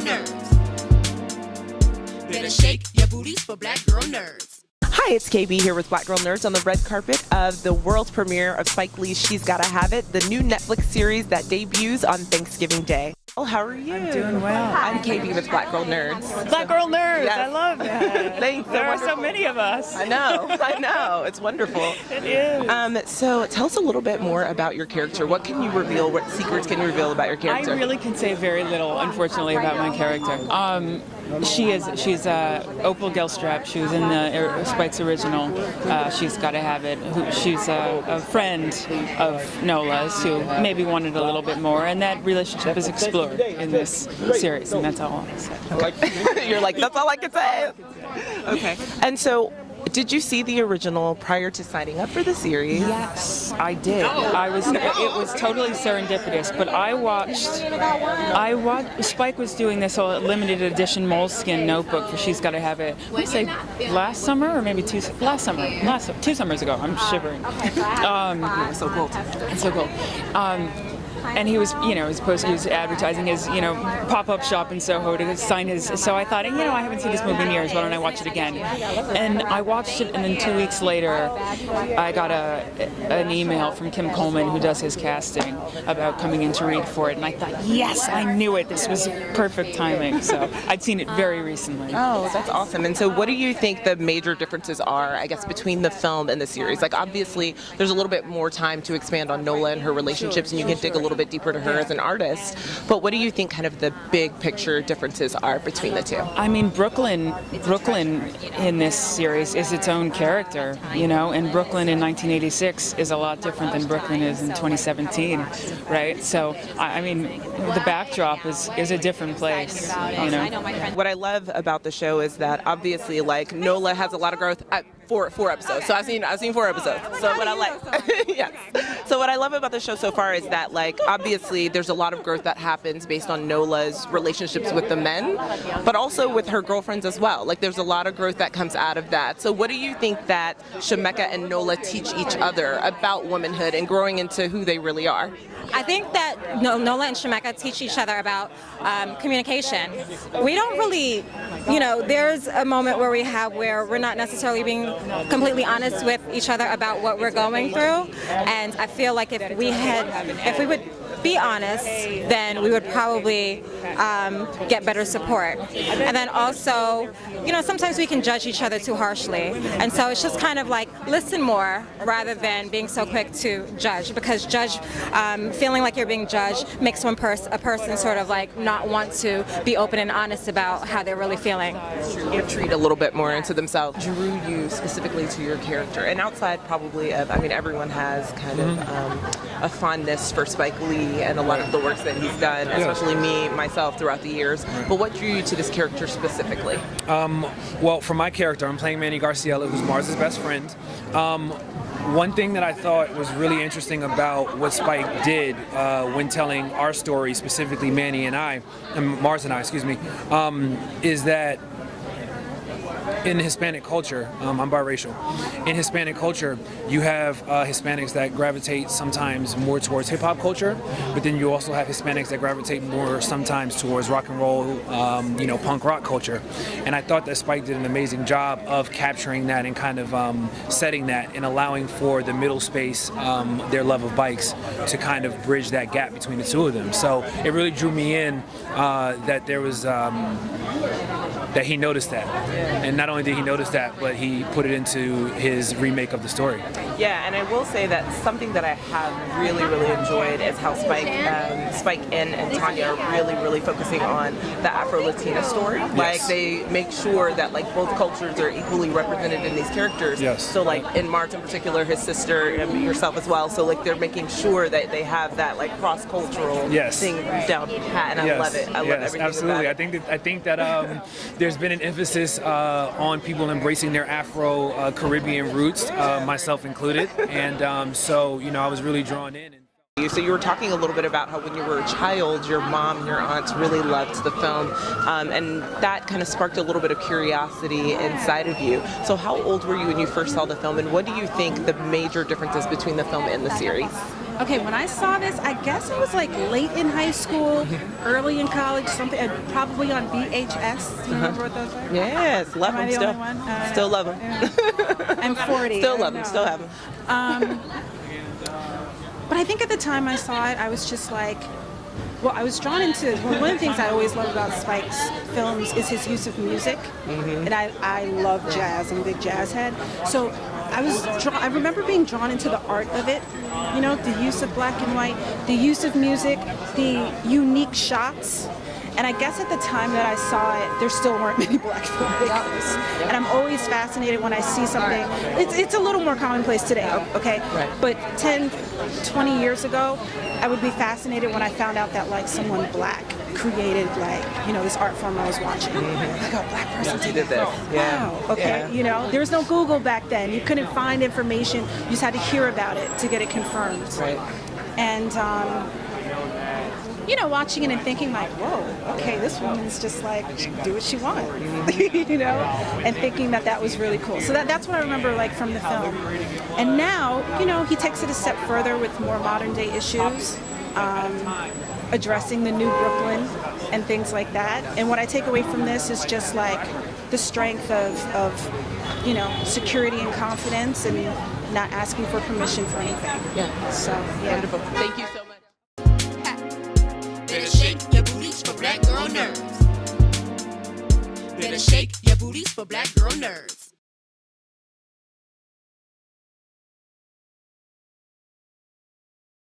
nerves. Better shake your booties for Black Girl Nerds. Hi, it's KB here with Black Girl Nerds on the red carpet of the world premiere of Spike Lee's She's Gotta Have It, the new Netflix series that debuts on Thanksgiving Day. Oh, how are you? I'm doing well. I'm KB with Black Girl Nerds. Black Girl Nerds, Yes. I love that. Thanks. There are so many of us. I know. It's wonderful. It is. So tell us a little bit more about your character. What can you reveal? What secrets can you reveal about your character? I really can say very little, unfortunately, about my character. She's Opal Gilstrap. She was in the Spike's original. She's Gotta Have It. She's a friend of Nola's who maybe wanted a little bit more, and that relationship is explored in this series, and that's all I say. You're like, that's all I can say. Okay. And so, did you see the original prior to signing up for the series? Yes, I did. It was totally serendipitous, but I watched. Spike was doing this whole limited edition moleskin notebook for She's Gotta Have It. Let's say last summer or maybe 2 summers ago. I'm shivering. It's so cool. It's so cool. And he was, he was advertising his, pop-up shop in Soho to sign his. So I thought, I haven't seen this movie in years. Why don't I watch it again? And I watched it, and then 2 weeks later, I got an email from Kim Coleman, who does his casting, about coming in to read for it. And I thought, yes, I knew it. This was perfect timing. So I'd seen it very recently. Oh, that's awesome. And so, what do you think the major differences are, I guess, between the film and the series? Like, obviously, there's a little bit more time to expand on Nola and her relationships, and you can dig a little bit deeper to her as an artist. But what do you think kind of the big picture differences are between the two? I mean, Brooklyn in this series is its own character, and Brooklyn in 1986 is a lot different than Brooklyn is in 2017, right? So, I mean, the backdrop is a different place, What I love about the show is that obviously, like, Nola has a lot of growth at four episodes. So I've seen 4 episodes. So what I like, yes. So what I love about the show so far is that, like, obviously there's a lot of growth that happens based on Nola's relationships with the men, but also with her girlfriends as well. Like, there's a lot of growth that comes out of that. So what do you think that Shemeka and Nola teach each other about womanhood and growing into who they really are? I think that Nola and Shemeka teach each other about communication. We don't really, there's a moment where we're not necessarily being completely honest with each other about what we're going through. And I feel like if we would be honest, then we would probably get better support. And then also, sometimes we can judge each other too harshly. And so it's just kind of like listen more rather than being so quick to judge, because feeling like you're being judged makes a person sort of like not want to be open and honest about how they're really feeling. Retreat a little bit more into themselves. Drew you specifically to your character, and outside probably of, everyone has kind of a fondness for Spike Lee and a lot of the works that he's done, especially myself throughout the years. But what drew you to this character specifically? Well, for my character, I'm playing Manny Garciela, who's Mars's best friend. One thing that I thought was really interesting about what Spike did when telling our story, specifically Mars and I, is that in Hispanic culture, I'm biracial. In Hispanic culture, you have Hispanics that gravitate sometimes more towards hip hop culture, but then you also have Hispanics that gravitate more sometimes towards rock and roll, punk rock culture. And I thought that Spike did an amazing job of capturing that and kind of setting that and allowing for the middle space, their love of bikes, to kind of bridge that gap between the two of them. So it really drew me in that there was that he noticed that. And not only did he notice that, but he put it into his remake of the story. Yeah, and I will say that something that I have really, really enjoyed is how Spike and Tanya are really, really focusing on the Afro-Latina story. Yes. Like, they make sure that, like, both cultures are equally represented in these characters. Yes. So, like, in Mars in particular, his sister, and yourself as well. So, like, they're making sure that they have that, like, cross-cultural thing down pat, and I love it. I love everything absolutely. about it. I think that there's been an emphasis on people embracing their Afro Caribbean roots, myself included, and so I was really drawn in. So you were talking a little bit about how when you were a child, your mom and your aunts really loved the film, and that kind of sparked a little bit of curiosity inside of you. So how old were you when you first saw the film, and what do you think the major differences between the film and the series? Okay, when I saw this, I guess it was like late in high school, early in college, something, probably on VHS. Do you remember what those were? Yes, love Am I them the still. only one? Still love them. Yeah. I'm 40. Still I love them. know. Still have them. But I think at the time I saw it, I was just like, well, I was drawn into, well, one of the things I always love about Spike's films is his use of music. And I love jazz. I'm a big jazz head. So I remember being drawn into the art of it, you know, the use of black and white, the use of music, the unique shots. And I guess at the time that I saw it, there still weren't many black filmmakers. And I'm always fascinated when I see something. It's a little more commonplace today, okay? Right. But 10, 20 years ago, I would be fascinated when I found out that like someone black created like, you know, this art form I was watching. Like a black person did this. Yeah. Wow, okay, Yeah. you know, there was no Google back then. You couldn't find information. You just had to hear about it to get it confirmed. Right. And, you know, watching it and thinking like, whoa, okay, this woman's just like, she can do what she wants, you know, and thinking that that was really cool. So that's what I remember like from the film. And now, you know, he takes it a step further with more modern day issues, addressing the new Brooklyn and things like that. And what I take away from this is just like the strength of you know, security and confidence and not asking for permission for anything. Yeah. So, yeah. Wonderful. Thank you so much. Better shake your booties for black girl nerves. Better shake your booties for black girl nerves.